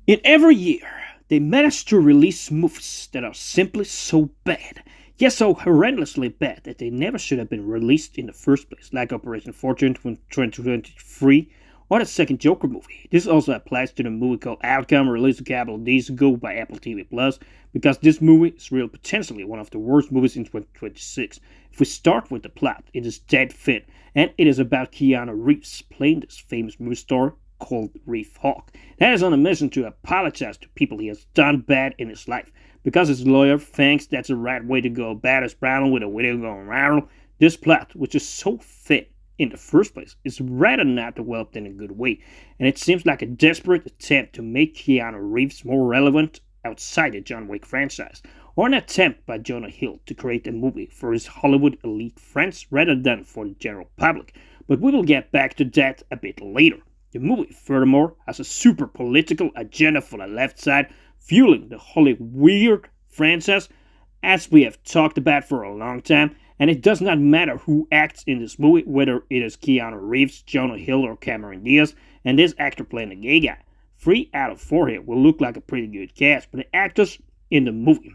In every year, they manage to release movies that are simply so bad, yes, so horrendously bad that they never should have been released in the first place, like Operation Fortune from 2023 or the second Joker movie. This also applies to the movie called Outcome, released a couple of days ago by Apple TV Plus, because this movie is really potentially one of the worst movies in 2026. If we start with the plot, it is dead fit, and it is about Keanu Reeves playing this famous movie star called Reef Hawk. That is on a mission to apologize to people he has done bad in his life. Because his lawyer thinks that's the right way to go about his problem with a video going viral, this plot, which is so fit in the first place, is rather not developed in a good way, and it seems like a desperate attempt to make Keanu Reeves more relevant outside the John Wick franchise, or an attempt by Jonah Hill to create a movie for his Hollywood elite friends rather than for the general public. But we will get back to that a bit later. The movie, furthermore, has a super political agenda for the left side, fueling the Hollywood weird franchise, as we have talked about for a long time, and it does not matter who acts in this movie, whether it is Keanu Reeves, Jonah Hill, or Cameron Diaz, and this actor playing the gay guy. 3 out of 4 here will look like a pretty good cast, but the actors in the movie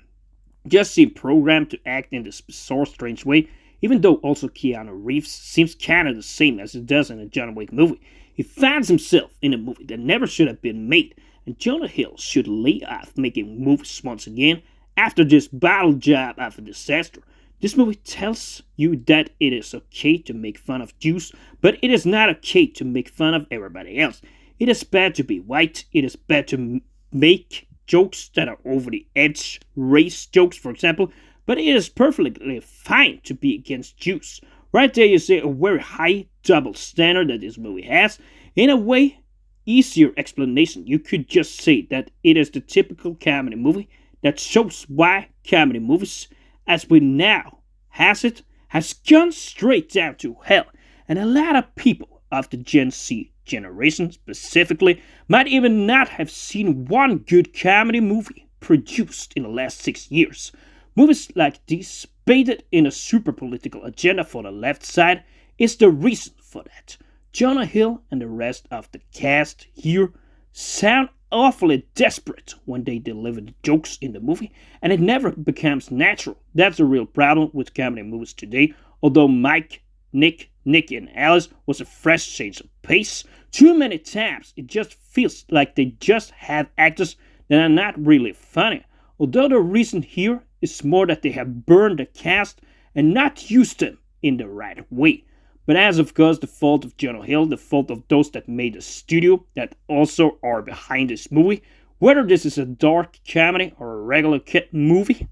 just seem programmed to act in this bizarre, strange way, even though also Keanu Reeves seems kinda the same as he does in the John Wick movie. He finds himself in a movie that never should have been made, and Jonah Hill should lay off making movies once again after this battle job of a disaster. This movie tells you that it is okay to make fun of Jews, but it is not okay to make fun of everybody else. It is bad to be white, it is bad to make jokes that are over the edge, race jokes for example, but it is perfectly fine to be against Jews. Right there you see a very high double standard that this movie has. In a way, easier explanation, you could just say that it is the typical comedy movie that shows why comedy movies, as we now has it, has gone straight down to hell. And a lot of people of the Gen Z generation specifically might even not have seen one good comedy movie produced in the last 6 years. Movies like these, baited in a super political agenda for the left side, is the reason for that. Jonah Hill and the rest of the cast here sound awfully desperate when they deliver the jokes in the movie, and it never becomes natural. That's a real problem with comedy movies today. Although Mike, Nick, and Alice was a fresh change of pace, too many times it just feels like they just have actors that are not really funny. Although the reason here is more that they have burned the cast and not used them in the right way. But as of course the fault of Jonah Hill, the fault of those that made the studio that also are behind this movie, whether this is a dark comedy or a regular kid movie,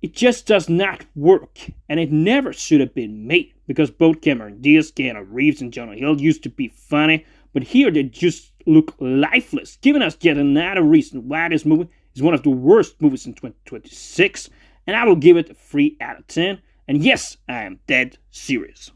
it just does not work, and it never should have been made, because both Cameron Diaz, Keanu Reeves, and Jonah Hill used to be funny, but here they just look lifeless, giving us yet another reason why this movie is one of the worst movies in 2026, and I will give it a 3 out of 10, and yes, I am dead serious.